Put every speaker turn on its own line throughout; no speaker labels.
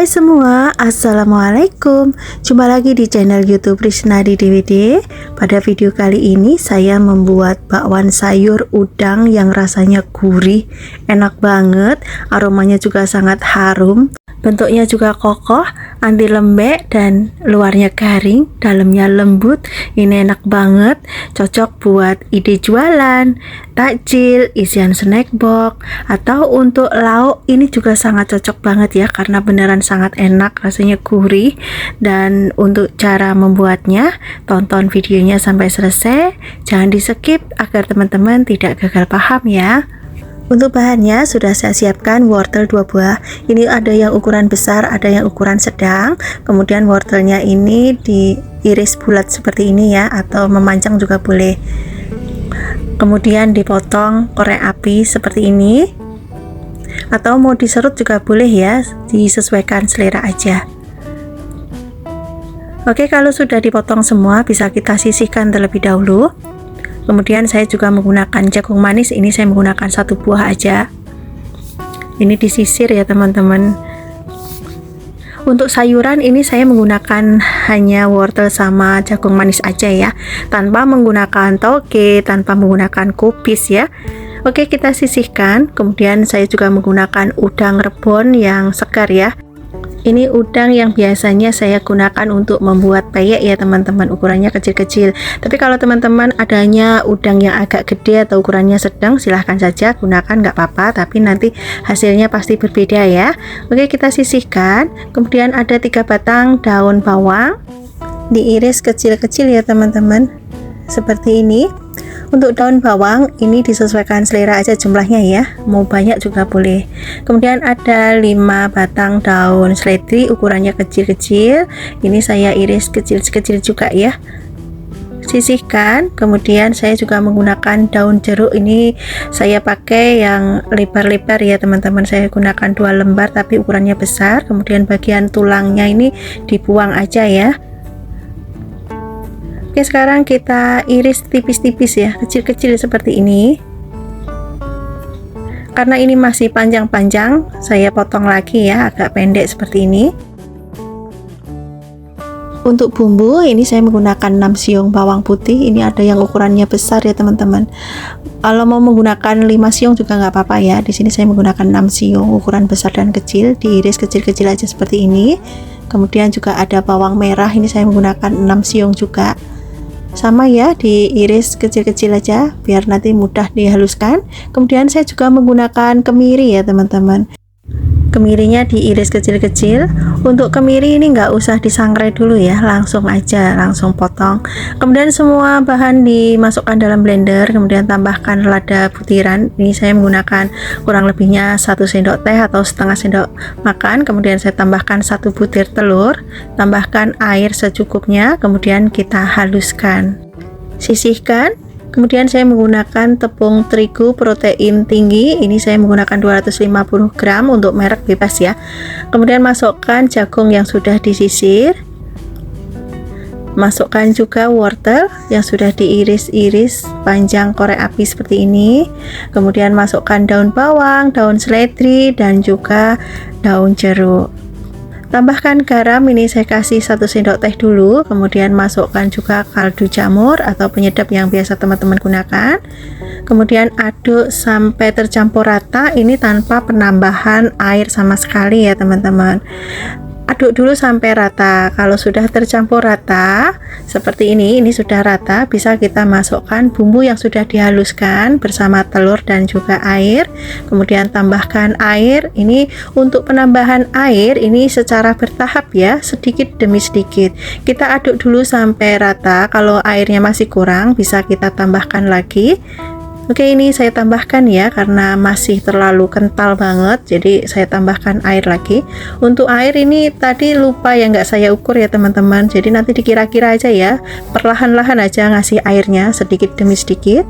Hai semua, Assalamualaikum. Jumpa lagi di channel YouTube Risnadi DVD. Pada video kali ini saya membuat bakwan sayur udang yang rasanya gurih, enak banget, aromanya juga sangat harum. Bentuknya juga kokoh, anti lembek dan luarnya garing, dalamnya lembut. Ini enak banget, cocok buat ide jualan, takjil, isian snack box, atau untuk lauk. Ini juga sangat cocok banget ya, karena beneran sangat enak, rasanya gurih. Dan untuk cara membuatnya, tonton videonya sampai selesai, jangan di skip agar teman-teman tidak gagal paham ya. Untuk bahannya sudah saya siapkan wortel 2 buah. Ini ada yang ukuran besar, ada yang ukuran sedang. Kemudian wortelnya ini diiris bulat seperti ini ya, atau memanjang juga boleh. Kemudian dipotong korek api seperti ini, atau mau diserut juga boleh ya, disesuaikan selera aja. Oke, kalau sudah dipotong semua bisa kita sisihkan terlebih dahulu. Kemudian saya juga menggunakan jagung manis, ini saya menggunakan 1 buah aja. Ini disisir ya teman-teman. Untuk sayuran ini saya menggunakan hanya wortel sama jagung manis aja ya, tanpa menggunakan toge, tanpa menggunakan kubis ya. Oke, kita sisihkan. Kemudian saya juga menggunakan udang rebon yang segar ya. Ini udang yang biasanya saya gunakan untuk membuat peyek ya teman-teman, ukurannya kecil-kecil. Tapi kalau teman-teman adanya udang yang agak gede atau ukurannya sedang, silahkan saja gunakan, nggak apa-apa, tapi nanti hasilnya pasti berbeda ya. Oke, kita sisihkan. Kemudian ada 3 batang daun bawang, diiris kecil-kecil ya teman-teman, seperti ini. Untuk daun bawang ini disesuaikan selera aja jumlahnya ya, mau banyak juga boleh. Kemudian ada 5 batang daun seledri, ukurannya kecil-kecil. Ini saya iris kecil-kecil juga ya, sisihkan. Kemudian saya juga menggunakan daun jeruk, ini saya pakai yang lebar-lebar ya teman-teman, saya gunakan 2 lembar tapi ukurannya besar. Kemudian bagian tulangnya ini dibuang aja ya. Oke, sekarang kita iris tipis-tipis ya, kecil-kecil seperti ini. Karena ini masih panjang-panjang, saya potong lagi ya, agak pendek seperti ini. Untuk bumbu ini saya menggunakan 6 siung bawang putih, ini ada yang ukurannya besar ya teman-teman. Kalau mau menggunakan 5 siung juga nggak apa-apa ya. Di sini saya menggunakan 6 siung ukuran besar dan kecil, diiris kecil-kecil aja seperti ini. Kemudian juga ada bawang merah, ini saya menggunakan 6 siung juga. Sama ya, diiris kecil-kecil aja biar nanti mudah dihaluskan. Kemudian saya juga menggunakan kemiri ya teman-teman. Kemirinya diiris kecil-kecil. Untuk kemiri ini nggak usah disangrai dulu ya, langsung aja, langsung potong. Kemudian semua bahan dimasukkan dalam blender, kemudian tambahkan lada butiran. Ini saya menggunakan kurang lebihnya 1 sendok teh atau setengah sendok makan. Kemudian saya tambahkan 1 butir telur, tambahkan air secukupnya, kemudian kita haluskan, sisihkan. Kemudian saya menggunakan tepung terigu protein tinggi, ini saya menggunakan 250 gram untuk merek bebas ya. Kemudian masukkan jagung yang sudah disisir, masukkan juga wortel yang sudah diiris-iris panjang korek api seperti ini. Kemudian masukkan daun bawang, daun seledri, dan juga daun jeruk. Tambahkan garam, ini saya kasih 1 sendok teh dulu. Kemudian masukkan juga kaldu jamur atau penyedap yang biasa teman-teman gunakan. Kemudian aduk sampai tercampur rata, ini tanpa penambahan air sama sekali ya teman-teman. Aduk dulu sampai rata. Kalau sudah tercampur rata seperti ini sudah rata, bisa kita masukkan bumbu yang sudah dihaluskan bersama telur dan juga air. Kemudian tambahkan air. Ini untuk penambahan air ini secara bertahap ya, sedikit demi sedikit. Kita aduk dulu sampai rata. Kalau airnya masih kurang, bisa kita tambahkan lagi. Oke, ini saya tambahkan ya, karena masih terlalu kental banget, jadi saya tambahkan air lagi. Untuk air ini tadi lupa ya, nggak saya ukur ya teman-teman, jadi nanti dikira-kira aja ya, perlahan-lahan aja ngasih airnya sedikit demi sedikit.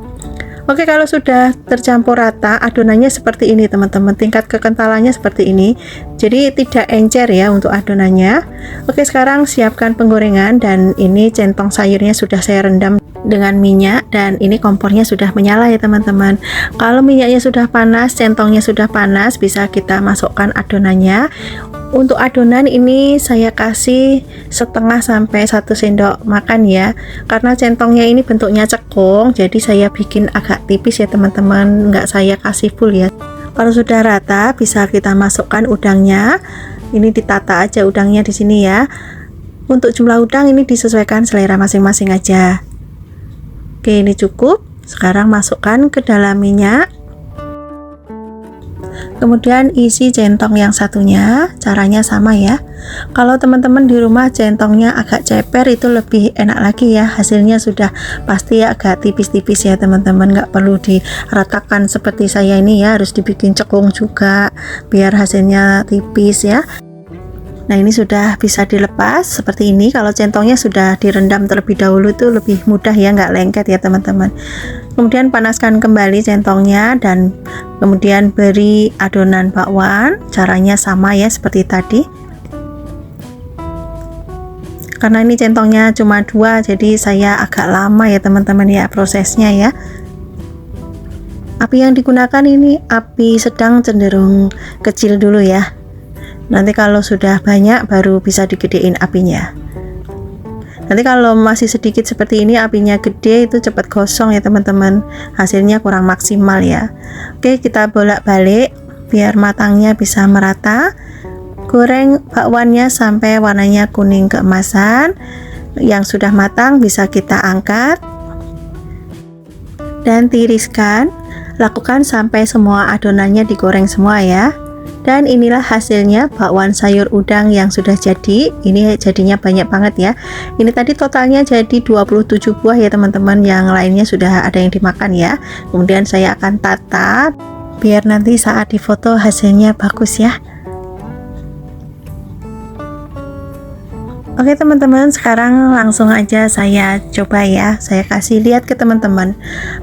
Oke, kalau sudah tercampur rata adonannya seperti ini teman-teman, tingkat kekentalannya seperti ini, jadi tidak encer ya untuk adonannya. Oke, sekarang siapkan penggorengan, dan ini centong sayurnya sudah saya rendam dengan minyak, dan ini kompornya sudah menyala ya teman-teman. Kalau minyaknya sudah panas, centongnya sudah panas, bisa kita masukkan adonannya. Untuk adonan ini saya kasih setengah sampai 1 sendok makan ya, karena centongnya ini bentuknya cekung, jadi saya bikin agak tipis ya teman-teman, nggak saya kasih full ya. Kalau sudah rata bisa kita masukkan udangnya. Ini ditata aja udangnya di sini ya. Untuk jumlah udang ini disesuaikan selera masing-masing aja. Oke, ini cukup. Sekarang masukkan ke dalam minyak. Kemudian isi centong yang satunya, caranya sama ya. Kalau teman-teman di rumah centongnya agak ceper, itu lebih enak lagi ya. Hasilnya sudah pasti ya agak tipis-tipis ya teman-teman, nggak perlu diratakan seperti saya ini ya, harus dibikin cekung juga biar hasilnya tipis ya. Nah, ini sudah bisa dilepas seperti ini. Kalau centongnya sudah direndam terlebih dahulu itu lebih mudah ya, nggak lengket ya teman-teman. Kemudian panaskan kembali centongnya dan kemudian beri adonan bakwan. Caranya sama ya seperti tadi. Karena ini centongnya cuma 2, jadi saya agak lama ya teman-teman ya prosesnya ya. Api yang digunakan ini api sedang, cenderung kecil dulu ya. Nanti kalau sudah banyak baru bisa digedein apinya. Nanti kalau masih sedikit seperti ini, apinya gede, itu cepat gosong ya teman-teman, hasilnya kurang maksimal ya. Oke, kita bolak-balik biar matangnya bisa merata. Goreng bakwannya sampai warnanya kuning keemasan. Yang sudah matang bisa kita angkat dan tiriskan. Lakukan sampai semua adonannya digoreng semua ya. Dan inilah hasilnya bakwan sayur udang yang sudah jadi. Ini jadinya banyak banget ya. Ini tadi totalnya jadi 27 buah ya teman-teman. Yang lainnya sudah ada yang dimakan ya. Kemudian saya akan tata biar nanti saat difoto hasilnya bagus ya. Oke teman-teman, sekarang langsung aja saya coba ya. Saya kasih lihat ke teman-teman.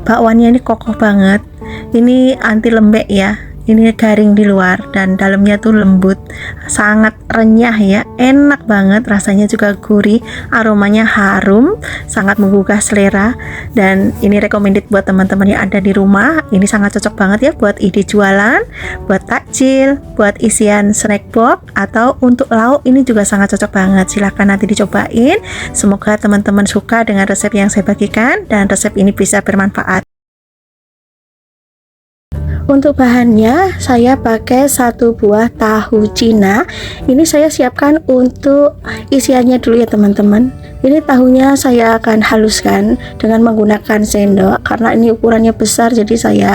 Bakwannya ini kokoh banget. Ini anti lembek ya. Ini garing di luar dan dalamnya tuh lembut, sangat renyah ya, enak banget, rasanya juga gurih, aromanya harum, sangat menggugah selera. Dan ini recommended buat teman-teman yang ada di rumah. Ini sangat cocok banget ya buat ide jualan, buat takjil, buat isian snack box, atau untuk lauk. Ini juga sangat cocok banget. Silahkan nanti dicobain. Semoga teman-teman suka dengan resep yang saya bagikan dan resep ini bisa bermanfaat. Untuk bahannya saya pakai 1 buah tahu Cina. Ini saya siapkan untuk isiannya dulu ya teman-teman. Ini tahunya saya akan haluskan dengan menggunakan sendok karena ini ukurannya besar, jadi saya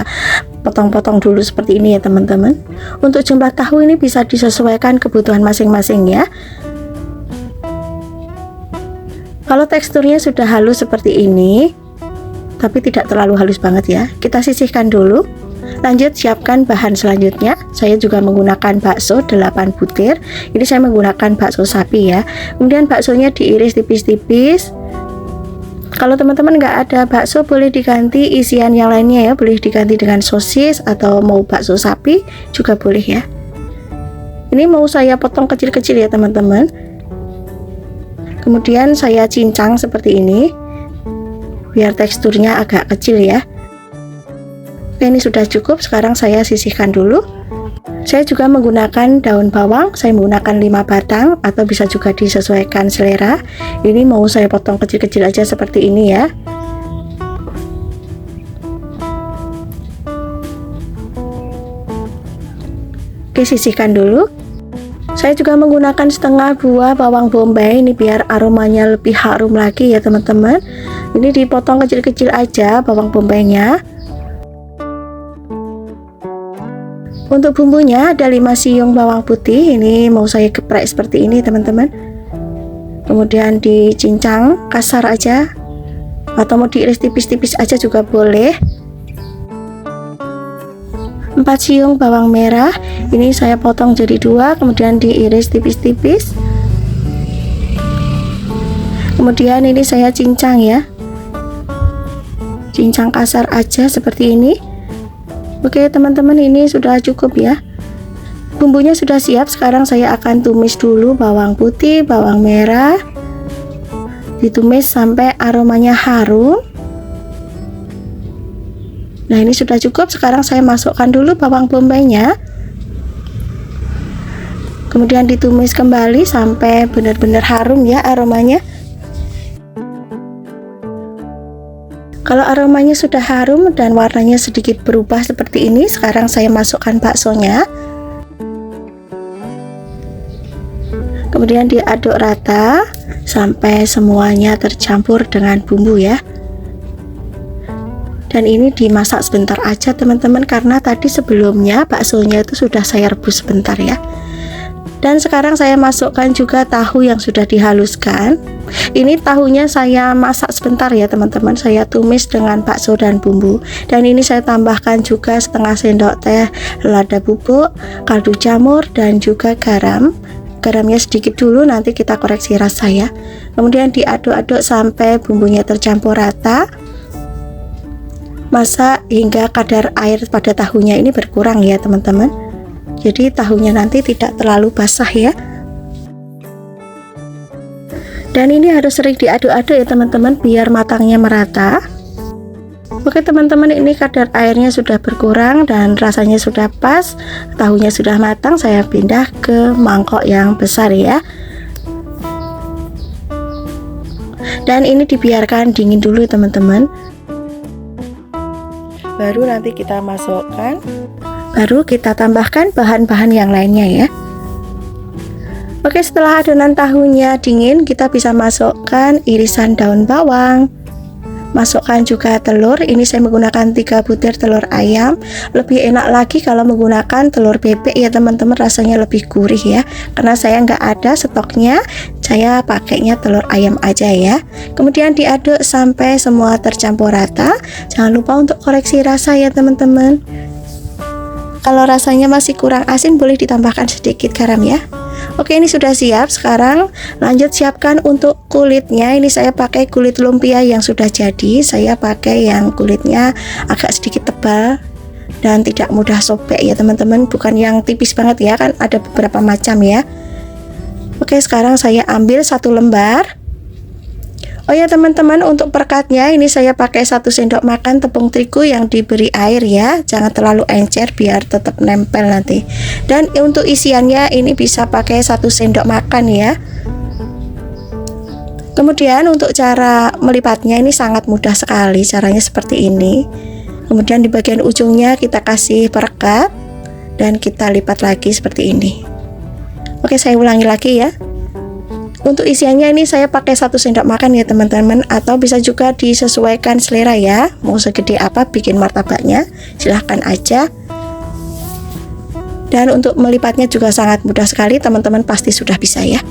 potong-potong dulu seperti ini ya teman-teman. Untuk jumlah tahu ini bisa disesuaikan kebutuhan masing-masing ya. Kalau teksturnya sudah halus seperti ini, tapi tidak terlalu halus banget ya, kita sisihkan dulu. Lanjut siapkan bahan selanjutnya. Saya juga menggunakan bakso 8 butir. Ini saya menggunakan bakso sapi ya. Kemudian baksonya diiris tipis-tipis. Kalau teman-teman nggak ada bakso, boleh diganti isian yang lainnya ya. Boleh diganti dengan sosis atau mau bakso sapi juga boleh ya. Ini mau saya potong kecil-kecil ya teman-teman. Kemudian saya cincang seperti ini biar teksturnya agak kecil ya. Oke, ini sudah cukup. Sekarang saya sisihkan dulu. Saya juga menggunakan daun bawang. Saya menggunakan 5 batang atau bisa juga disesuaikan selera. Ini mau saya potong kecil-kecil aja seperti ini ya. Oke, sisihkan dulu. Saya juga menggunakan setengah buah bawang bombay. Ini biar aromanya lebih harum lagi ya teman-teman. Ini dipotong kecil-kecil aja bawang bombaynya. Untuk bumbunya ada 5 siung bawang putih. Ini mau saya geprek seperti ini teman-teman. Kemudian dicincang kasar aja, atau mau diiris tipis-tipis aja juga boleh. 4 siung bawang merah. Ini saya potong jadi 2, kemudian diiris tipis-tipis. Kemudian ini saya cincang ya. Cincang kasar aja seperti ini. Oke teman-teman, ini sudah cukup ya. Bumbunya sudah siap. Sekarang saya akan tumis dulu bawang putih, bawang merah. Ditumis sampai aromanya harum. Nah, ini sudah cukup. Sekarang saya masukkan dulu bawang bombaynya. Kemudian ditumis kembali sampai benar-benar harum ya aromanya. Kalau aromanya sudah harum dan warnanya sedikit berubah seperti ini, sekarang saya masukkan baksonya. Kemudian diaduk rata sampai semuanya tercampur dengan bumbu ya. Dan ini dimasak sebentar aja teman-teman, karena tadi sebelumnya baksonya itu sudah saya rebus sebentar ya. Dan sekarang saya masukkan juga tahu yang sudah dihaluskan. Ini tahunya saya masak sebentar ya teman-teman, saya tumis dengan bakso dan bumbu. Dan ini saya tambahkan juga setengah sendok teh lada bubuk, kaldu jamur, dan juga garam. Garamnya sedikit dulu, nanti kita koreksi rasa ya. Kemudian diaduk-aduk sampai bumbunya tercampur rata. Masak hingga kadar air pada tahunya ini berkurang ya teman-teman. Jadi tahunya nanti tidak terlalu basah ya. Dan ini harus sering diaduk-aduk ya teman-teman, biar matangnya merata. Oke teman-teman, ini kadar airnya sudah berkurang dan rasanya sudah pas, tahunya sudah matang. Saya pindah ke mangkok yang besar ya. Dan ini dibiarkan dingin dulu teman-teman. Baru nanti kita masukkan, baru kita tambahkan bahan-bahan yang lainnya ya. Oke, setelah adonan tahunya dingin, kita bisa masukkan irisan daun bawang. Masukkan juga telur. Ini saya menggunakan 3 butir telur ayam. Lebih enak lagi kalau menggunakan telur bebek ya teman-teman, rasanya lebih gurih ya. Karena saya nggak ada stoknya, saya pakainya telur ayam aja ya. Kemudian diaduk sampai semua tercampur rata. Jangan lupa untuk koreksi rasa ya teman-teman. Kalau rasanya masih kurang asin, boleh ditambahkan sedikit garam ya. Oke, ini sudah siap. Sekarang lanjut siapkan untuk kulitnya. Ini saya pakai kulit lumpia yang sudah jadi. Saya pakai yang kulitnya agak sedikit tebal dan tidak mudah sobek ya teman-teman. Bukan yang tipis banget ya, kan ada beberapa macam ya. Oke, sekarang saya ambil 1 lembar. Oh ya teman-teman, untuk perekatnya ini saya pakai 1 sendok makan tepung terigu yang diberi air ya. Jangan terlalu encer biar tetap nempel nanti. Dan untuk isiannya ini bisa pakai 1 sendok makan ya. Kemudian untuk cara melipatnya ini sangat mudah sekali. Caranya seperti ini. Kemudian di bagian ujungnya kita kasih perekat dan kita lipat lagi seperti ini. Oke, saya ulangi lagi ya. Untuk isiannya ini saya pakai 1 sendok makan ya teman-teman, atau bisa juga disesuaikan selera ya. Mau segede apa bikin martabaknya, silahkan aja. Dan untuk melipatnya juga sangat mudah sekali, teman-teman pasti sudah bisa ya.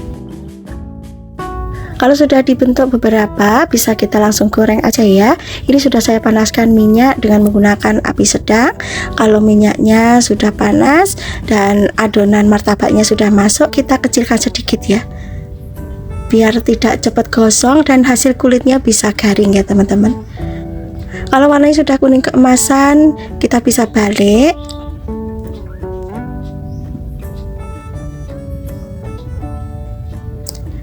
Kalau sudah dibentuk beberapa, bisa kita langsung goreng aja ya. Ini sudah saya panaskan minyak dengan menggunakan api sedang. Kalau minyaknya sudah panas dan adonan martabaknya sudah masuk, kita kecilkan sedikit ya, biar tidak cepat gosong dan hasil kulitnya bisa garing ya teman-teman. Kalau warnanya sudah kuning keemasan, kita bisa balik.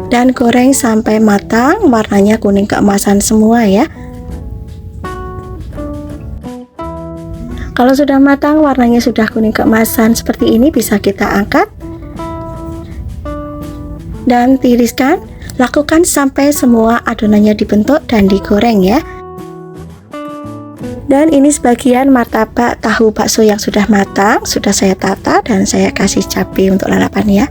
Dan goreng sampai matang, warnanya kuning keemasan semua ya. Kalau sudah matang, warnanya sudah kuning keemasan seperti ini, bisa kita angkat dan tiriskan. Lakukan sampai semua adonannya dibentuk dan digoreng ya. Dan ini sebagian martabak tahu bakso yang sudah matang, sudah saya tata dan saya kasih cabai untuk lalapan ya.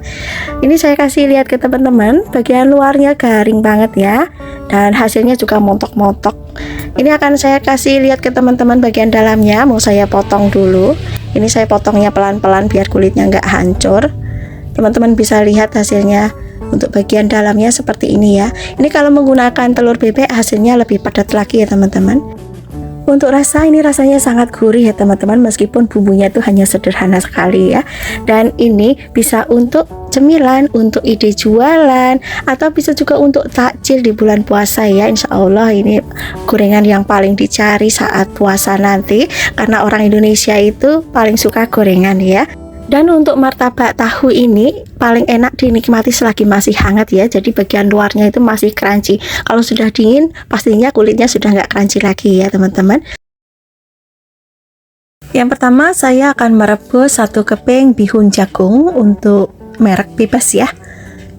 Ini saya kasih lihat ke teman-teman, bagian luarnya garing banget ya, dan hasilnya juga montok-montok. Ini akan saya kasih lihat ke teman-teman bagian dalamnya. Mau saya potong dulu. Ini saya potongnya pelan-pelan biar kulitnya nggak hancur. Teman-teman bisa lihat hasilnya. Untuk bagian dalamnya seperti ini ya. Ini kalau menggunakan telur bebek hasilnya lebih padat lagi ya teman-teman. Untuk rasa, ini rasanya sangat gurih ya teman-teman, meskipun bumbunya itu hanya sederhana sekali ya. Dan ini bisa untuk cemilan, untuk ide jualan, atau bisa juga untuk takjil di bulan puasa ya. Insya Allah ini gorengan yang paling dicari saat puasa nanti, karena orang Indonesia itu paling suka gorengan ya. Dan untuk martabak tahu ini paling enak dinikmati selagi masih hangat ya. Jadi bagian luarnya itu masih crunchy. Kalau sudah dingin, pastinya kulitnya sudah nggak crunchy lagi ya teman-teman. Yang pertama saya akan merebus 1 keping bihun jagung untuk merek bebas ya.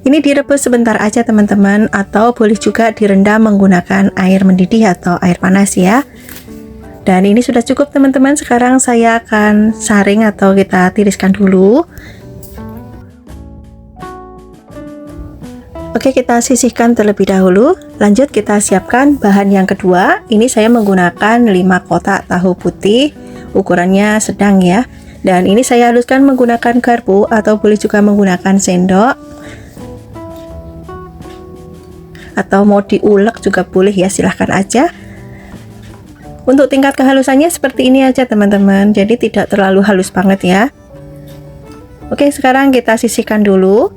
Ini direbus sebentar aja teman-teman, atau boleh juga direndam menggunakan air mendidih atau air panas ya. Dan ini sudah cukup teman-teman. Sekarang saya akan saring atau kita tiriskan dulu. Oke, kita sisihkan terlebih dahulu. Lanjut kita siapkan bahan yang kedua. Ini saya menggunakan 5 kotak tahu putih, ukurannya sedang ya. Dan ini saya haluskan menggunakan garpu atau boleh juga menggunakan sendok. Atau mau diulek juga boleh ya, silahkan aja. Untuk tingkat kehalusannya seperti ini aja teman-teman, jadi tidak terlalu halus banget ya. Oke, sekarang kita sisihkan dulu.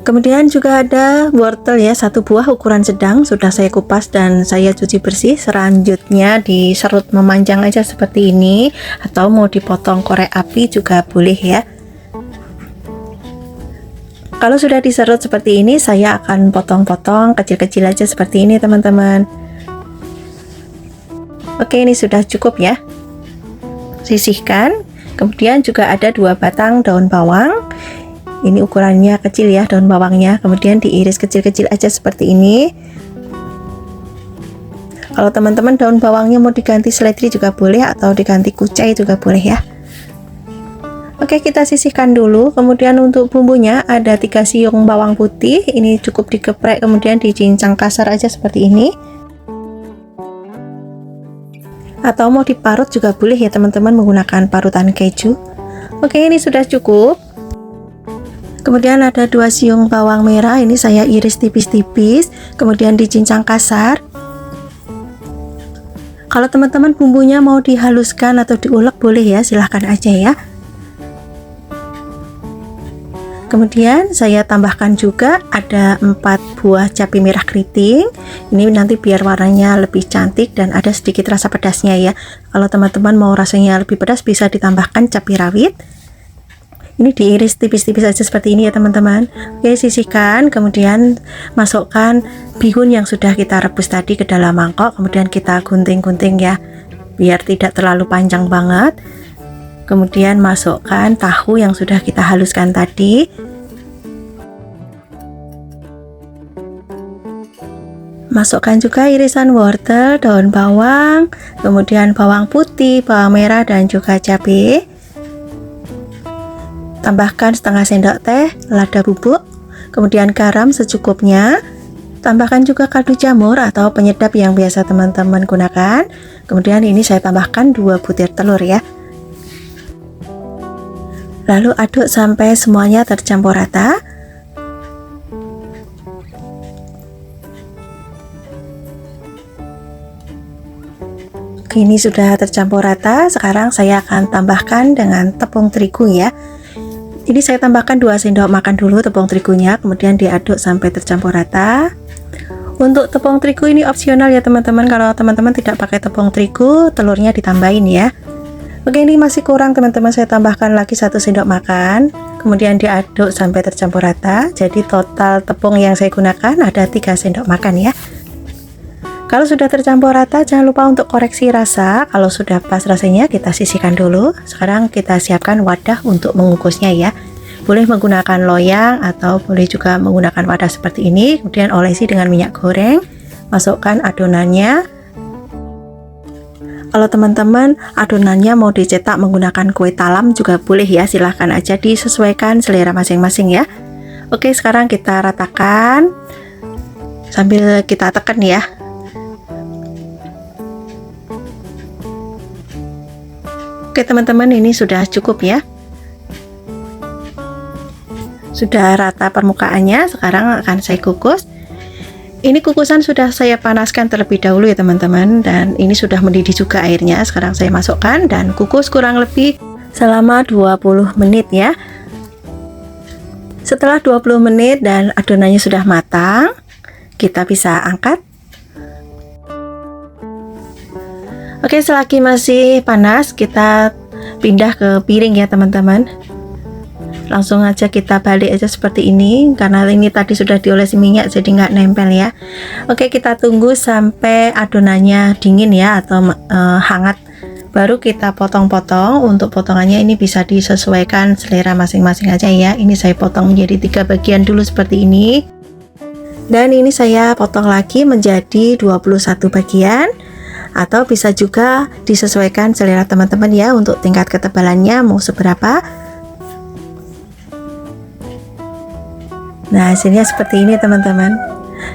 Kemudian juga ada wortel ya, 1 buah ukuran sedang, sudah saya kupas dan saya cuci bersih. Selanjutnya diserut memanjang aja seperti ini, atau mau dipotong korek api juga boleh ya. Kalau sudah diserut seperti ini, saya akan potong-potong kecil-kecil aja seperti ini teman-teman. Oke, ini sudah cukup ya. Sisihkan. Kemudian juga ada 2 batang daun bawang. Ini ukurannya kecil ya daun bawangnya, kemudian diiris kecil-kecil aja seperti ini. Kalau teman-teman daun bawangnya mau diganti seledri juga boleh, atau diganti kucai juga boleh ya. Oke, kita sisihkan dulu. Kemudian untuk bumbunya ada 3 siung bawang putih. Ini cukup digeprek kemudian dicincang kasar aja seperti ini. Atau mau diparut juga boleh ya teman-teman, menggunakan parutan keju. Oke, ini sudah cukup. Kemudian ada 2 siung bawang merah, ini saya iris tipis-tipis, kemudian dicincang kasar. Kalau teman-teman bumbunya mau dihaluskan atau diulek boleh ya, silahkan aja ya. Kemudian saya tambahkan juga ada 4 buah cabai merah keriting. Ini nanti biar warnanya lebih cantik dan ada sedikit rasa pedasnya ya. Kalau teman-teman mau rasanya lebih pedas bisa ditambahkan cabai rawit. Ini diiris tipis-tipis aja seperti ini ya teman-teman. Oke, sisihkan, kemudian masukkan bihun yang sudah kita rebus tadi ke dalam mangkok, kemudian kita gunting-gunting ya, biar tidak terlalu panjang banget. Kemudian masukkan tahu yang sudah kita haluskan tadi. Masukkan juga irisan wortel, daun bawang, kemudian bawang putih, bawang merah dan juga cabai. Tambahkan setengah sendok teh lada bubuk, kemudian garam secukupnya. Tambahkan juga kaldu jamur atau penyedap yang biasa teman-teman gunakan. Kemudian ini saya tambahkan 2 butir telur ya. Lalu aduk sampai semuanya tercampur rata. Oke, ini sudah tercampur rata. Sekarang saya akan tambahkan dengan tepung terigu ya. Ini saya tambahkan 2 sendok makan dulu tepung terigunya, kemudian diaduk sampai tercampur rata. Untuk tepung terigu ini opsional ya teman-teman. Kalau teman-teman tidak pakai tepung terigu, telurnya ditambahin ya. Oke, ini masih kurang teman-teman, saya tambahkan lagi 1 sendok makan, kemudian diaduk sampai tercampur rata. Jadi total tepung yang saya gunakan ada 3 sendok makan ya. Kalau sudah tercampur rata, jangan lupa untuk koreksi rasa. Kalau sudah pas rasanya, kita sisihkan dulu. Sekarang kita siapkan wadah untuk mengukusnya ya. Boleh menggunakan loyang atau boleh juga menggunakan wadah seperti ini. Kemudian olesi dengan minyak goreng. Masukkan adonannya. Kalau teman-teman adonannya mau dicetak menggunakan kue talam juga boleh ya. Silahkan aja, disesuaikan selera masing-masing ya. Oke, sekarang kita ratakan sambil kita tekan ya. Oke teman-teman, ini sudah cukup ya. Sudah rata permukaannya, sekarang akan saya kukus. Ini kukusan sudah saya panaskan terlebih dahulu ya teman-teman, dan ini sudah mendidih juga airnya. Sekarang saya masukkan dan kukus kurang lebih selama 20 menit ya. Setelah 20 menit dan adonannya sudah matang, kita bisa angkat. Oke, selagi masih panas, kita pindah ke piring ya teman-teman. Langsung aja kita balik aja seperti ini, karena ini tadi sudah diolesi minyak jadi nggak nempel ya. Oke, kita tunggu sampai adonannya dingin ya, atau hangat baru kita potong-potong. Untuk potongannya ini bisa disesuaikan selera masing-masing aja ya. Ini saya potong menjadi 3 bagian dulu seperti ini, dan ini saya potong lagi menjadi 21 bagian, atau bisa juga disesuaikan selera teman-teman ya untuk tingkat ketebalannya mau seberapa. Nah, hasilnya seperti ini teman-teman.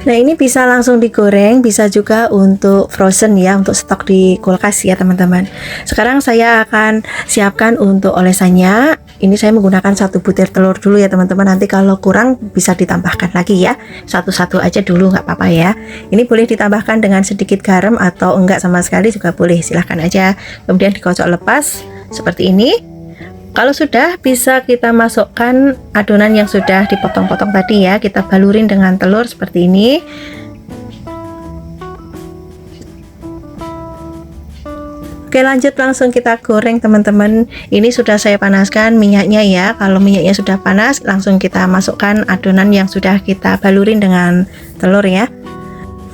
Nah, ini bisa langsung digoreng, bisa juga untuk frozen ya, untuk stok di kulkas ya teman-teman. Sekarang saya akan siapkan untuk olesannya. Ini saya menggunakan 1 butir telur dulu ya teman-teman. Nanti kalau kurang bisa ditambahkan lagi ya, satu-satu aja dulu nggak apa-apa ya. Ini boleh ditambahkan dengan sedikit garam atau enggak sama sekali juga boleh, silahkan aja. Kemudian dikocok lepas seperti ini. Kalau sudah, bisa kita masukkan adonan yang sudah dipotong-potong tadi ya. Kita balurin dengan telur seperti ini. Oke, lanjut langsung kita goreng teman-teman. Ini sudah saya panaskan minyaknya ya. Kalau minyaknya sudah panas, langsung kita masukkan adonan yang sudah kita balurin dengan telur ya.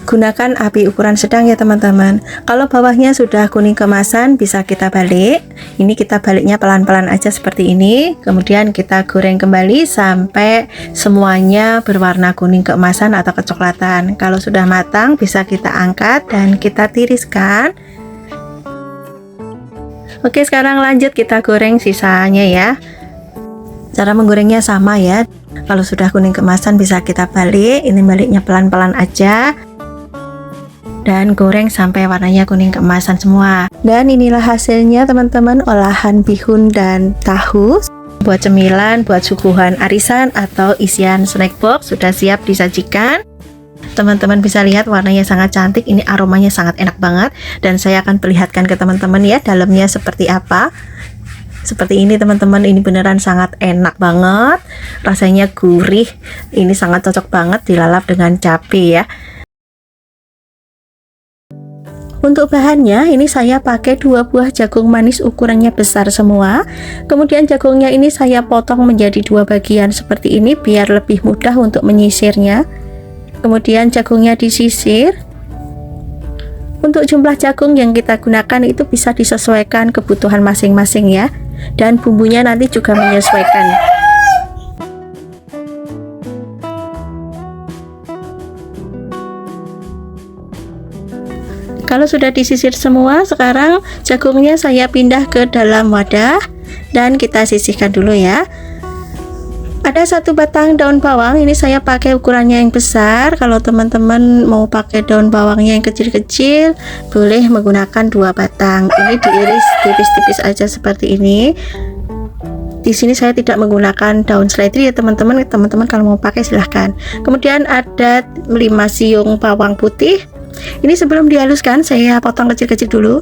Gunakan api ukuran sedang ya teman-teman. Kalau bawahnya sudah kuning keemasan, bisa kita balik. Ini kita baliknya pelan-pelan aja seperti ini. Kemudian kita goreng kembali sampai semuanya berwarna kuning keemasan atau kecoklatan. Kalau sudah matang, bisa kita angkat dan kita tiriskan. Oke, sekarang lanjut kita goreng sisanya ya. Cara menggorengnya sama ya. Kalau sudah kuning keemasan bisa kita balik. Ini baliknya pelan-pelan aja, dan goreng sampai warnanya kuning keemasan semua. Dan inilah hasilnya teman-teman, olahan bihun dan tahu buat cemilan, buat suguhan arisan atau isian snack box sudah siap disajikan. Teman-teman bisa lihat warnanya sangat cantik, ini aromanya sangat enak banget, dan saya akan perlihatkan ke teman-teman ya dalamnya seperti apa. Seperti ini teman-teman, ini beneran sangat enak banget, rasanya gurih, ini sangat cocok banget dilalap dengan cabai ya. Untuk bahannya ini saya pakai 2 buah jagung manis ukurannya besar semua. Kemudian jagungnya ini saya potong menjadi 2 bagian seperti ini biar lebih mudah untuk menyisirnya. Kemudian jagungnya disisir. Untuk jumlah jagung yang kita gunakan itu bisa disesuaikan kebutuhan masing-masing ya. Dan bumbunya nanti juga menyesuaikan. Kalau sudah disisir semua, sekarang jagungnya saya pindah ke dalam wadah dan kita sisihkan dulu ya. Ada 1 batang daun bawang, ini saya pakai ukurannya yang besar. Kalau teman-teman mau pakai daun bawangnya yang kecil-kecil, boleh menggunakan 2 batang. Ini diiris tipis-tipis aja seperti ini. Di sini saya tidak menggunakan daun seledri ya teman-teman. Teman-teman kalau mau pakai silahkan. Kemudian ada 5 siung bawang putih. Ini sebelum dihaluskan saya potong kecil-kecil dulu.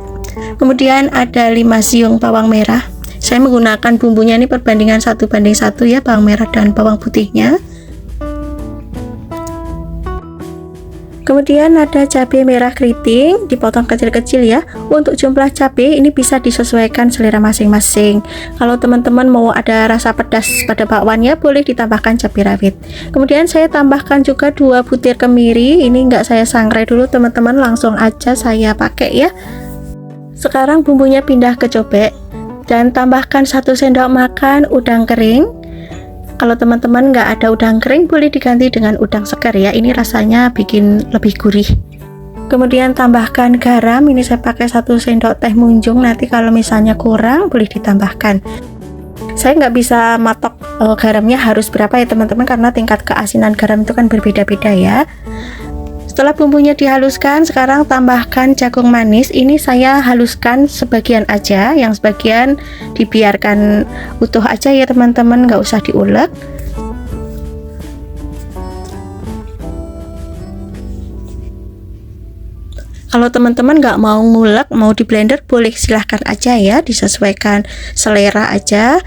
Kemudian ada 5 siung bawang merah. Saya menggunakan bumbunya ini perbandingan 1:1 ya, bawang merah dan bawang putihnya. Kemudian ada cabai merah keriting dipotong kecil-kecil ya. Untuk jumlah cabai ini bisa disesuaikan selera masing-masing. Kalau teman-teman mau ada rasa pedas pada bakwannya, boleh ditambahkan cabai rawit. Kemudian saya tambahkan juga 2 butir kemiri. Ini enggak saya sangrai dulu teman-teman, langsung aja saya pakai ya. Sekarang bumbunya pindah ke cobek dan tambahkan 1 sendok makan udang kering. Kalau teman-teman nggak ada udang kering, boleh diganti dengan udang segar ya, ini rasanya bikin lebih gurih. Kemudian tambahkan garam, ini saya pakai 1 sendok teh munjung, nanti kalau misalnya kurang boleh ditambahkan. Saya nggak bisa matok garamnya harus berapa ya teman-teman, karena tingkat keasinan garam itu kan berbeda-beda ya. Setelah bumbunya dihaluskan, sekarang tambahkan jagung manis. Ini saya haluskan sebagian aja, yang sebagian dibiarkan utuh aja ya teman-teman, nggak usah diulek. Kalau teman-teman nggak mau ngulek, mau di blender, boleh silahkan aja ya, disesuaikan selera aja.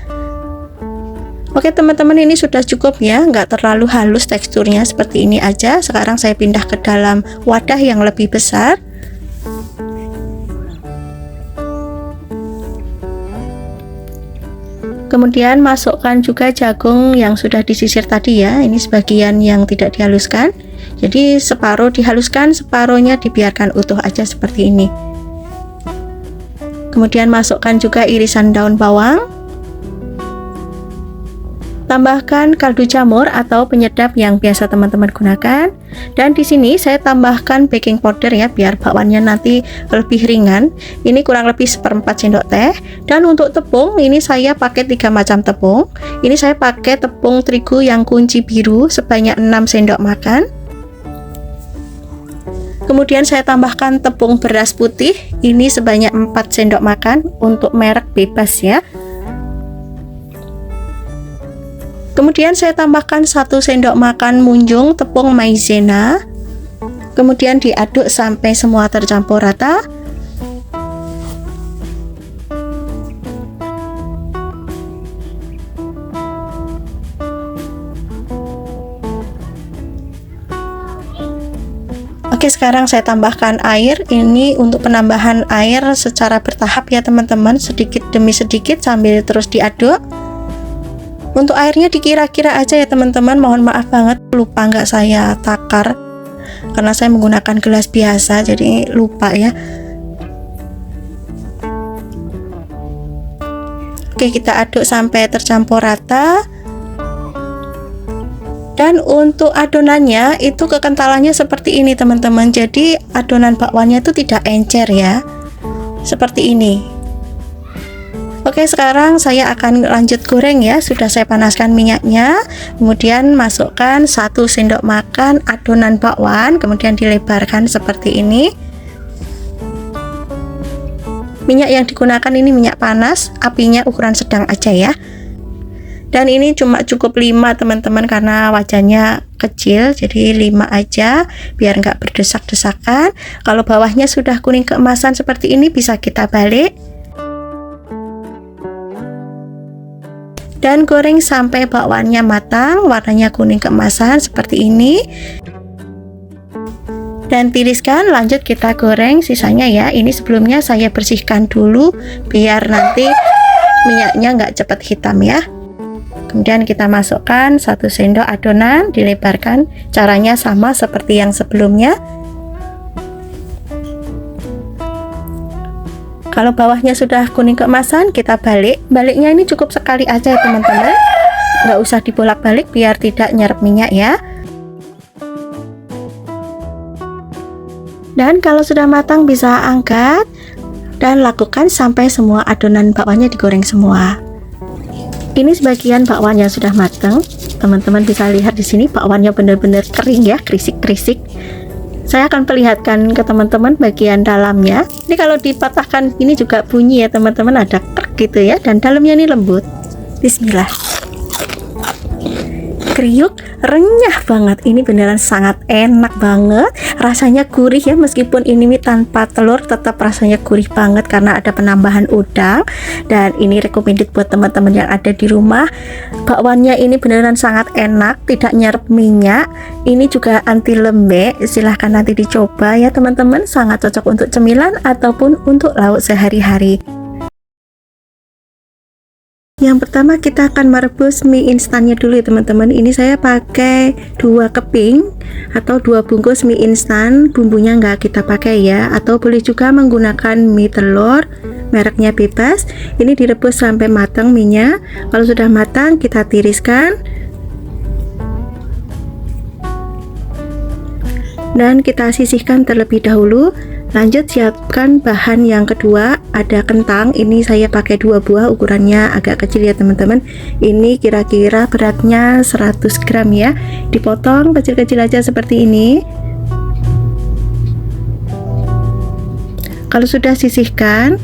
Oke teman-teman, ini sudah cukup ya, nggak terlalu halus teksturnya, seperti ini aja. Sekarang saya pindah ke dalam wadah yang lebih besar. Kemudian masukkan juga jagung yang sudah disisir tadi ya, ini sebagian yang tidak dihaluskan. Jadi separuh dihaluskan, separuhnya dibiarkan utuh aja seperti ini. Kemudian masukkan juga irisan daun bawang. Tambahkan kaldu jamur atau penyedap yang biasa teman-teman gunakan. Dan di sini saya tambahkan baking powder ya, biar bakwannya nanti lebih ringan. Ini kurang lebih 1/4 sendok teh. Dan untuk tepung, ini saya pakai 3 macam tepung. Ini saya pakai tepung terigu yang kunci biru sebanyak 6 sendok makan. Kemudian saya tambahkan tepung beras putih, ini sebanyak 4 sendok makan untuk merek bebas ya. Kemudian saya tambahkan 1 sendok makan munjung tepung maizena. Kemudian diaduk sampai semua tercampur rata. Oke, sekarang saya tambahkan air. Ini untuk penambahan air secara bertahap ya teman-teman, sedikit demi sedikit sambil terus diaduk. Untuk airnya dikira-kira aja ya teman-teman, mohon maaf banget lupa nggak saya takar karena saya menggunakan gelas biasa, jadi lupa ya. Oke, kita aduk sampai tercampur rata. Dan untuk adonannya itu kekentalannya seperti ini teman-teman, jadi adonan bakwannya itu tidak encer ya, seperti ini. Oke, sekarang saya akan lanjut goreng ya. Sudah saya panaskan minyaknya. Kemudian masukkan 1 sendok makan adonan bakwan, kemudian dilebarkan seperti ini. Minyak yang digunakan ini minyak panas, apinya ukuran sedang aja ya. Dan ini cuma cukup 5 teman-teman, karena wajannya kecil, jadi 5 aja biar nggak berdesak-desakan. Kalau bawahnya sudah kuning keemasan seperti ini, bisa kita balik. Dan goreng sampai bakwannya matang, warnanya kuning keemasan seperti ini. Dan tiriskan, lanjut kita goreng sisanya ya. Ini sebelumnya saya bersihkan dulu biar nanti minyaknya nggak cepat hitam ya. Kemudian kita masukkan 1 sendok adonan, dilebarkan. Caranya sama seperti yang sebelumnya. Kalau bawahnya sudah kuning keemasan, kita balik. Baliknya ini cukup sekali aja ya teman-teman, nggak usah dibolak-balik biar tidak nyerap minyak ya. Dan kalau sudah matang bisa angkat dan lakukan sampai semua adonan bakwannya digoreng semua. Ini sebagian bakwan yang sudah matang, teman-teman bisa lihat di sini bakwannya benar-benar kering ya, krisik-krisik. Saya akan perlihatkan ke teman-teman bagian dalamnya. Ini kalau dipatahkan ini juga bunyi ya teman-teman, ada krek gitu ya, dan dalamnya ini lembut. Bismillah. Kriuk, renyah banget. Ini beneran sangat enak banget. Rasanya gurih ya, meskipun ini mie tanpa telur tetap rasanya gurih banget karena ada penambahan udang. Dan ini recommended buat teman-teman yang ada di rumah. Bakwannya ini beneran sangat enak, tidak nyerap minyak. Ini juga anti lembek. Silahkan nanti dicoba ya teman-teman, sangat cocok untuk cemilan ataupun untuk lauk sehari-hari. Yang pertama kita akan merebus mie instannya dulu ya teman-teman. Ini saya pakai 2 keping atau 2 bungkus mie instan. Bumbunya nggak kita pakai ya, atau boleh juga menggunakan mie telur, mereknya bebas. Ini direbus sampai matang minyak. Kalau sudah matang kita tiriskan dan kita sisihkan terlebih dahulu. Lanjut siapkan bahan yang kedua, ada kentang. Ini saya pakai 2 buah, ukurannya agak kecil ya teman-teman. Ini kira-kira beratnya 100 gram ya. Dipotong kecil-kecil aja seperti ini. Kalau sudah sisihkan,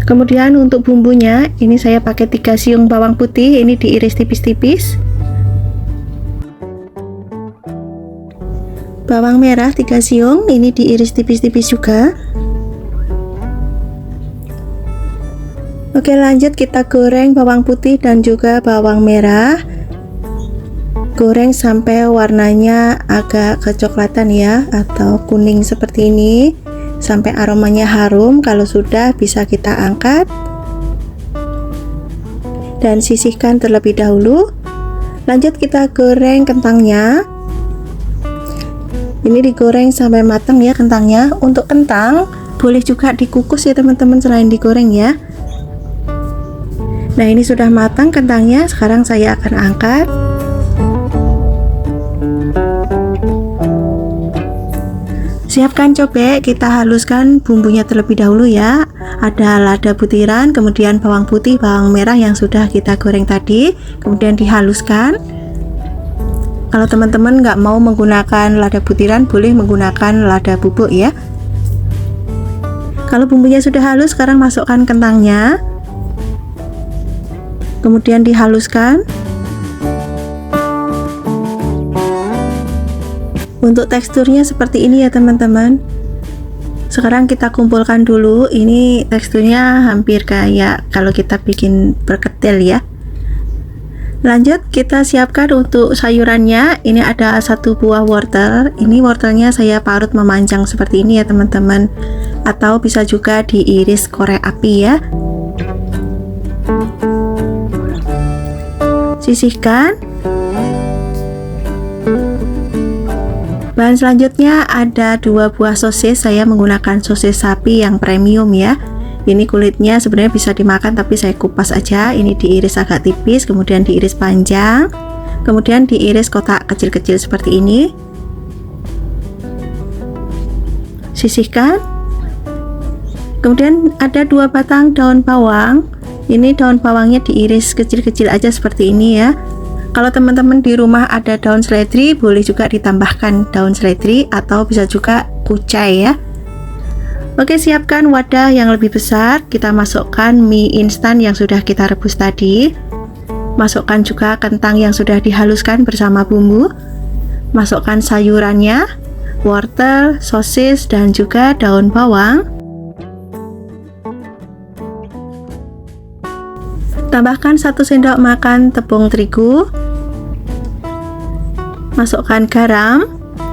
kemudian untuk bumbunya ini saya pakai 3 siung bawang putih, ini diiris tipis-tipis. Bawang merah 3 siung, ini diiris tipis-tipis juga. Oke, lanjut kita goreng bawang putih dan juga bawang merah. Goreng sampai warnanya agak kecoklatan ya, atau kuning seperti ini, sampai aromanya harum. Kalau sudah bisa kita angkat dan sisihkan terlebih dahulu. Lanjut kita goreng kentangnya. Ini digoreng sampai matang ya kentangnya. Untuk kentang Boleh juga dikukus ya teman-teman selain digoreng ya. Nah, ini sudah matang kentangnya. Sekarang saya akan angkat. Siapkan cobek, kita haluskan bumbunya terlebih dahulu ya. Ada lada butiran, kemudian bawang putih, bawang merah yang sudah kita goreng tadi, kemudian dihaluskan. Kalau teman-teman nggak mau menggunakan lada butiran, boleh menggunakan lada bubuk ya. Kalau bumbunya sudah halus, sekarang masukkan kentangnya, kemudian dihaluskan. Untuk teksturnya seperti ini ya teman-teman. Sekarang kita kumpulkan dulu. Ini teksturnya hampir kayak kalau kita bikin perkedel ya. Lanjut kita siapkan untuk sayurannya. Ini ada 1 buah wortel. Ini wortelnya saya parut memanjang seperti ini ya teman-teman. Atau bisa juga diiris korek api ya. Sisihkan. Bahan selanjutnya ada 2 buah sosis. Saya menggunakan sosis sapi yang premium ya. Ini kulitnya sebenarnya bisa dimakan tapi saya kupas aja. Ini diiris agak tipis, kemudian diiris panjang, kemudian diiris kotak kecil-kecil seperti ini. Sisihkan. Kemudian ada 2 batang daun bawang. Ini daun bawangnya diiris kecil-kecil aja seperti ini ya. Kalau teman-teman di rumah ada daun seledri, boleh juga ditambahkan daun seledri atau bisa juga kucai ya. Oke, siapkan wadah yang lebih besar. Kita masukkan mie instan yang sudah kita rebus tadi. Masukkan juga kentang yang sudah dihaluskan bersama bumbu. Masukkan sayurannya, wortel, sosis, dan juga daun bawang. Tambahkan 1 sendok makan tepung terigu. Masukkan garam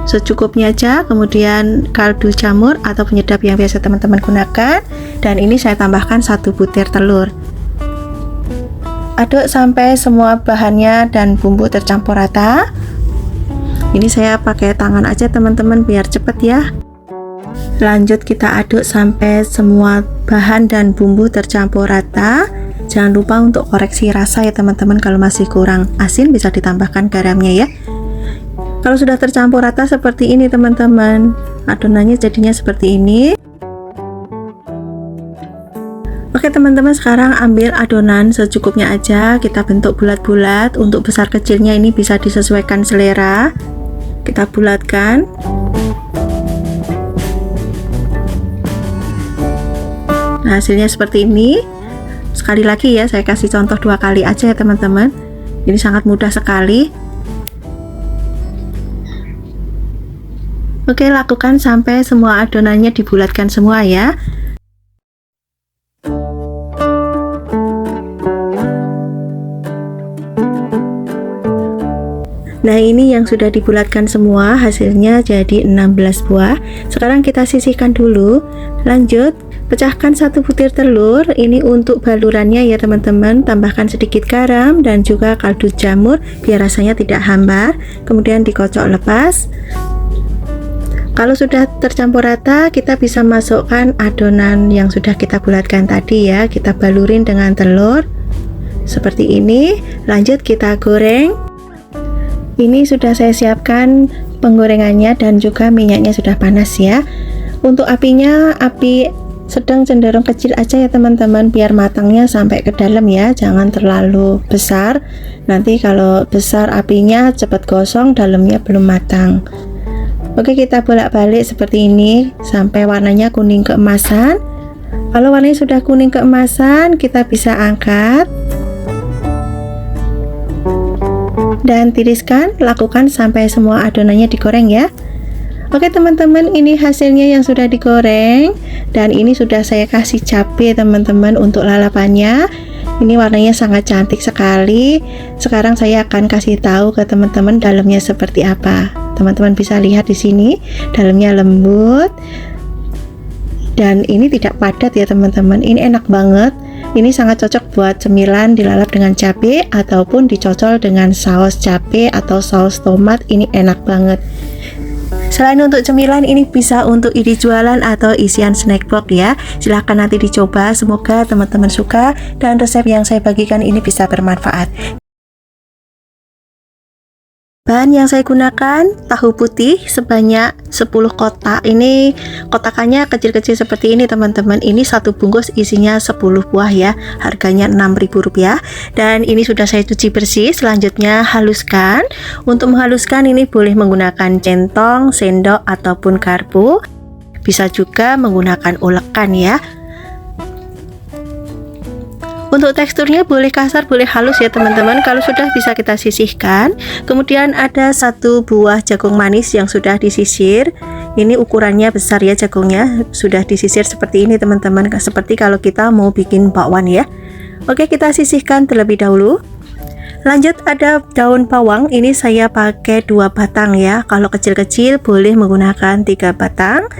secukupnya aja, kemudian kaldu jamur atau penyedap yang biasa teman-teman gunakan, dan ini saya tambahkan 1 butir telur. Aduk sampai semua bahannya dan bumbu tercampur rata. Ini saya pakai tangan aja teman-teman biar cepet ya. Lanjut kita aduk sampai semua bahan dan bumbu tercampur rata. Jangan lupa untuk koreksi rasa ya teman-teman. Kalau masih kurang asin bisa ditambahkan garamnya ya. Kalau sudah tercampur rata seperti ini teman-teman, adonannya jadinya seperti ini. Oke teman-teman, sekarang ambil adonan secukupnya aja. Kita bentuk bulat-bulat. Untuk besar kecilnya ini bisa disesuaikan selera. Kita bulatkan. Nah, hasilnya seperti ini. Sekali lagi ya, saya kasih contoh 2 kali aja ya teman-teman. Ini sangat mudah sekali. Oke, lakukan sampai semua adonannya dibulatkan semua ya. Nah, ini yang sudah dibulatkan semua, hasilnya jadi 16 buah. Sekarang kita sisihkan dulu. Lanjut, pecahkan 1 butir telur. Ini untuk balurannya ya teman-teman. Tambahkan sedikit garam dan juga kaldu jamur biar rasanya tidak hambar. Kemudian dikocok lepas. Kalau sudah tercampur rata, kita bisa masukkan adonan yang sudah kita bulatkan tadi ya. Kita balurin dengan telur seperti ini. Lanjut kita goreng. Ini sudah saya siapkan penggorengannya dan juga minyaknya sudah panas ya. Untuk apinya, api sedang cenderung kecil aja ya teman-teman, biar matangnya sampai ke dalam ya, jangan terlalu besar. Nanti kalau besar apinya cepat gosong, dalamnya belum matang. Oke, kita bolak-balik seperti ini sampai warnanya kuning keemasan. Kalau warnanya sudah kuning keemasan, kita bisa angkat dan tiriskan. Lakukan sampai semua adonannya digoreng ya. Oke teman-teman, ini hasilnya yang sudah digoreng, dan ini sudah saya kasih cabai teman-teman untuk lalapannya. Ini warnanya sangat cantik sekali. Sekarang saya akan kasih tahu ke teman-teman dalamnya seperti apa. Teman-teman bisa lihat di sini, dalamnya lembut dan ini tidak padat ya teman-teman. Ini enak banget. Ini sangat cocok buat cemilan dilalap dengan cabai ataupun dicocol dengan saus cabai atau saus tomat. Ini enak banget. Selain untuk cemilan, ini bisa untuk ide jualan atau isian snack box ya. Silahkan nanti dicoba, semoga teman-teman suka dan resep yang saya bagikan ini bisa bermanfaat. Bahan yang saya gunakan tahu putih sebanyak 10 kotak. Ini kotakannya kecil-kecil seperti ini teman-teman. Ini satu bungkus isinya 10 buah ya. Harganya Rp6.000. Dan ini sudah saya cuci bersih. Selanjutnya haluskan. Untuk menghaluskan ini boleh menggunakan centong, sendok ataupun garpu. Bisa juga menggunakan ulekan ya. Untuk teksturnya boleh kasar, boleh halus ya teman-teman. Kalau sudah bisa kita sisihkan. Kemudian ada satu buah jagung manis yang sudah disisir. Ini ukurannya besar ya jagungnya. Sudah disisir seperti ini teman-teman. Seperti kalau kita mau bikin bakwan ya. Oke, kita sisihkan terlebih dahulu. Lanjut ada daun bawang. Ini saya pakai 2 batang ya. Kalau kecil-kecil boleh menggunakan 3 batang.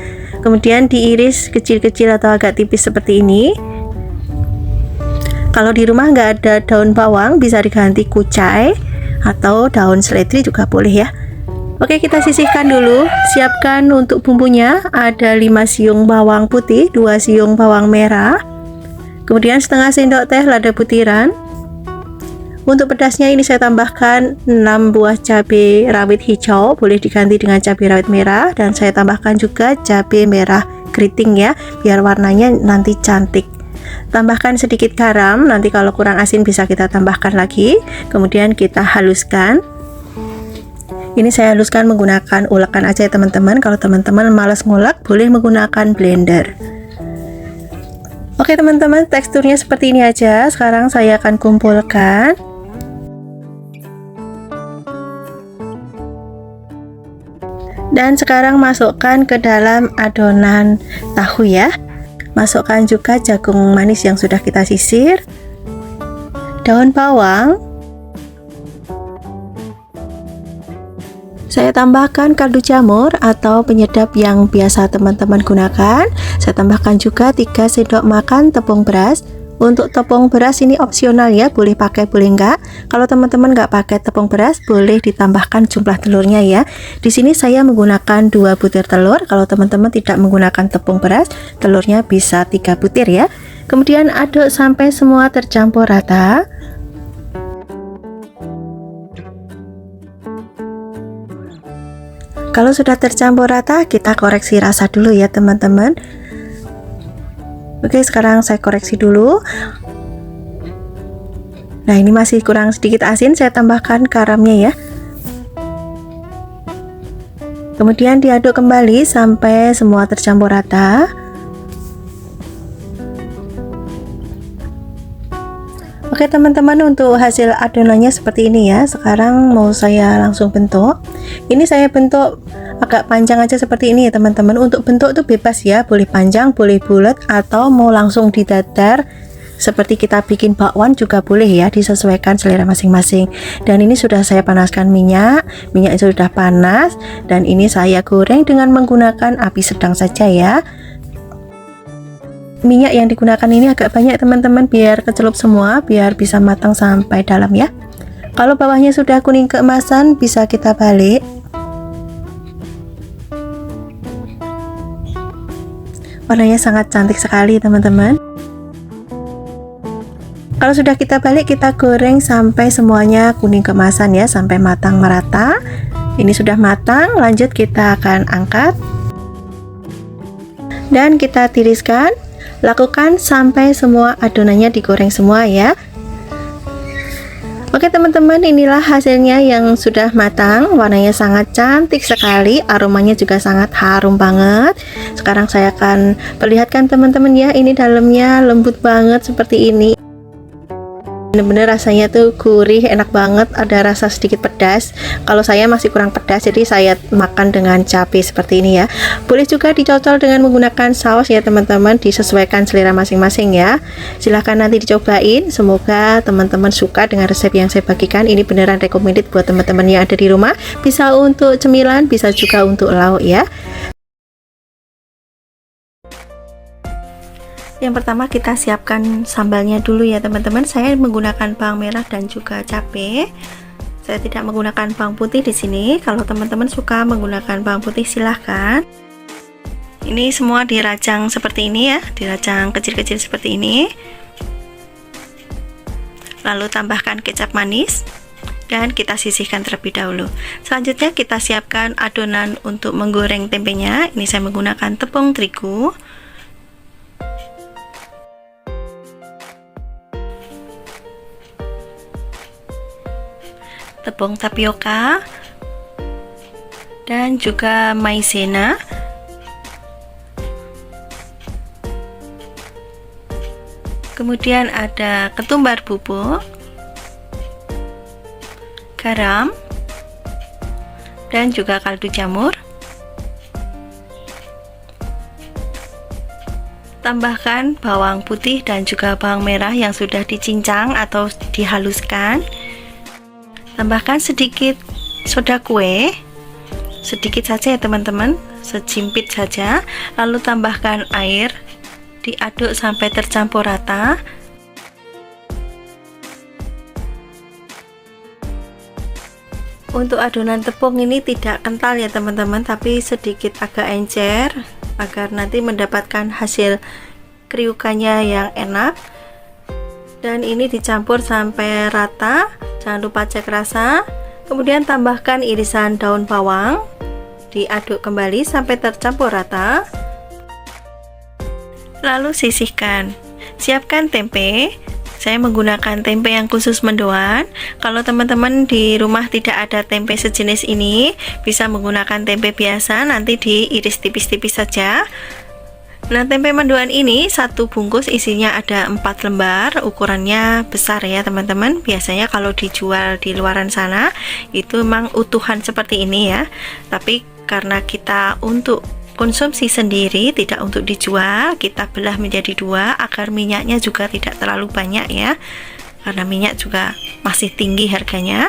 Kemudian diiris kecil-kecil atau agak tipis seperti ini. Kalau di rumah nggak ada daun bawang, bisa diganti kucai atau daun seledri juga boleh ya. Oke, kita sisihkan dulu. Siapkan untuk bumbunya. Ada 5 siung bawang putih, 2 siung bawang merah, kemudian setengah sendok teh lada butiran. Untuk pedasnya ini saya tambahkan 6 buah cabai rawit hijau, boleh diganti dengan cabai rawit merah, dan saya tambahkan juga cabai merah keriting ya, biar warnanya nanti cantik. Tambahkan sedikit garam, nanti kalau kurang asin bisa kita tambahkan lagi. Kemudian kita haluskan. Ini saya haluskan menggunakan ulekan aja ya teman-teman. Kalau teman-teman malas ngulek, boleh menggunakan blender. Oke teman-teman, teksturnya seperti ini aja. Sekarang saya akan kumpulkan. Dan sekarang masukkan ke dalam adonan tahu ya. Masukkan juga jagung manis yang sudah kita sisir, daun bawang, saya tambahkan kaldu jamur atau penyedap yang biasa teman-teman gunakan. Saya tambahkan juga 3 sendok makan tepung beras. Untuk tepung beras ini opsional ya, boleh pakai boleh enggak. Kalau teman-teman enggak pakai tepung beras, boleh ditambahkan jumlah telurnya ya. Di sini saya menggunakan 2 butir telur. Kalau teman-teman tidak menggunakan tepung beras, telurnya bisa 3 butir ya. Kemudian aduk sampai semua tercampur rata. Kalau sudah tercampur rata, kita koreksi rasa dulu ya teman-teman. Oke, sekarang saya koreksi dulu. Nah, ini masih kurang sedikit asin, saya tambahkan garamnya ya. Kemudian diaduk kembali sampai semua tercampur rata. Oke teman-teman, untuk hasil adonannya seperti ini ya. Sekarang mau saya langsung bentuk. Ini saya bentuk agak panjang aja seperti ini ya teman-teman. Untuk bentuk itu bebas ya, boleh panjang, boleh bulat, atau mau langsung didadar seperti kita bikin bakwan juga boleh ya, disesuaikan selera masing-masing. Dan ini sudah saya panaskan minyak sudah panas, dan ini saya goreng dengan menggunakan api sedang saja ya. Minyak yang digunakan ini agak banyak teman-teman, biar kecelup semua, biar bisa matang sampai dalam ya. Kalau bawahnya sudah kuning keemasan, bisa kita balik. Warnanya sangat cantik sekali teman-teman. Kalau sudah kita balik, kita goreng sampai semuanya kuning keemasan ya, sampai matang merata. Ini sudah matang, lanjut kita akan angkat dan kita tiriskan. Lakukan sampai semua adonannya digoreng semua ya. Oke teman-teman, inilah hasilnya yang sudah matang. Warnanya sangat cantik sekali, aromanya juga sangat harum banget. Sekarang saya akan perlihatkan teman-teman ya, ini dalamnya lembut banget seperti ini. Bener-bener rasanya tuh gurih, enak banget, ada rasa sedikit pedas. Kalau saya masih kurang pedas, jadi saya makan dengan cabai seperti ini ya. Boleh juga dicocol dengan menggunakan saus ya teman-teman, disesuaikan selera masing-masing ya. Silahkan nanti dicobain, semoga teman-teman suka dengan resep yang saya bagikan. Ini beneran recommended buat teman-teman yang ada di rumah. Bisa untuk cemilan, bisa juga untuk lauk ya. Yang pertama kita siapkan sambalnya dulu ya teman-teman. Saya menggunakan bawang merah dan juga cabai. Saya tidak menggunakan bawang putih di sini. Kalau teman-teman suka menggunakan bawang putih silahkan. Ini semua dirajang seperti ini ya, dirajang kecil-kecil seperti ini. Lalu tambahkan kecap manis dan kita sisihkan terlebih dahulu. Selanjutnya kita siapkan adonan untuk menggoreng tempenya. Ini saya menggunakan tepung terigu, tepung tapioka, dan juga maizena. Kemudian ada ketumbar bubuk, garam, dan juga kaldu jamur. Tambahkan bawang putih dan juga bawang merah yang sudah dicincang atau dihaluskan. Tambahkan sedikit soda kue, sedikit saja ya teman-teman, sejimpit saja. Lalu tambahkan air, diaduk sampai tercampur rata. Untuk adonan tepung ini tidak kental ya teman-teman, tapi sedikit agak encer agar nanti mendapatkan hasil kriukannya yang enak. Dan ini dicampur sampai rata, jangan lupa cek rasa. Kemudian tambahkan irisan daun bawang, diaduk kembali sampai tercampur rata. Lalu sisihkan. Siapkan tempe. Saya menggunakan tempe yang khusus mendoan. Kalau teman-teman di rumah tidak ada tempe sejenis ini, bisa menggunakan tempe biasa, nanti diiris tipis-tipis saja. Nah, tempe mendoan ini satu bungkus isinya ada 4 lembar, ukurannya besar ya teman-teman. Biasanya kalau dijual di luaran sana itu memang utuhan seperti ini ya. Tapi karena kita untuk konsumsi sendiri, tidak untuk dijual, kita belah menjadi 2 agar minyaknya juga tidak terlalu banyak ya, karena minyak juga masih tinggi harganya.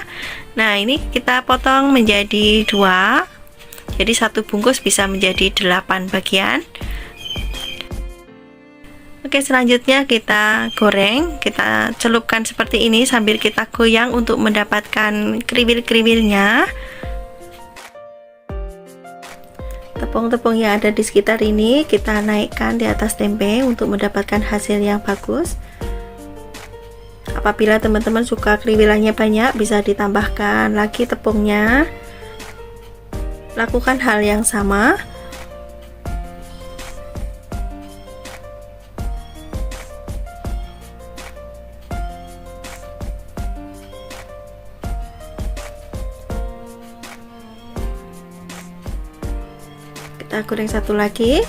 Nah, ini kita potong menjadi 2, jadi satu bungkus bisa menjadi 8 bagian. Oke, selanjutnya kita goreng, kita celupkan seperti ini sambil kita goyang untuk mendapatkan kriwil-kriwilnya. Tepung-tepung yang ada di sekitar ini kita naikkan di atas tempe untuk mendapatkan hasil yang bagus. Apabila teman-teman suka kriwilannya banyak, bisa ditambahkan lagi tepungnya. Lakukan hal yang sama. Kita goreng satu lagi.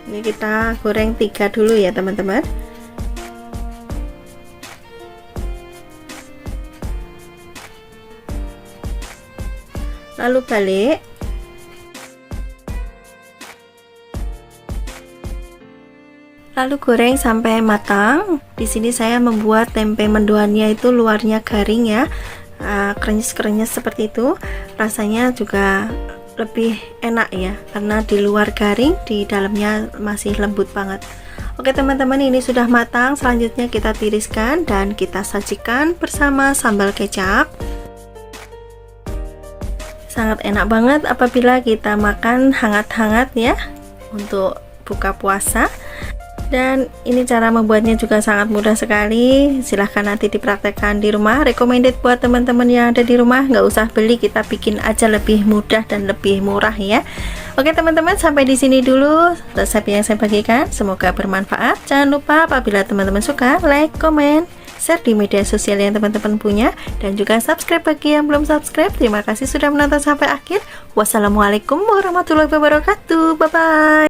Ini kita goreng 3 dulu ya teman-teman. Lalu balik. Lalu goreng sampai matang. Di sini saya membuat tempe mendoannya itu luarnya garing ya, krenyes-krenyes seperti itu. Rasanya juga lebih enak ya, karena di luar garing, di dalamnya masih lembut banget. Oke teman-teman, ini sudah matang. Selanjutnya kita tiriskan dan kita sajikan bersama sambal kecap. Sangat enak banget apabila kita makan hangat-hangat ya, untuk buka puasa. Dan ini cara membuatnya juga sangat mudah sekali. Silahkan nanti dipraktekkan di rumah. Recommended buat teman-teman yang ada di rumah, nggak usah beli, kita bikin aja, lebih mudah dan lebih murah ya. Oke teman-teman, sampai di sini dulu resep yang saya bagikan. Semoga bermanfaat. Jangan lupa apabila teman-teman suka, like, komen, share di media sosial yang teman-teman punya, dan juga subscribe bagi yang belum subscribe. Terima kasih sudah menonton sampai akhir. Wassalamualaikum warahmatullahi wabarakatuh. Bye bye.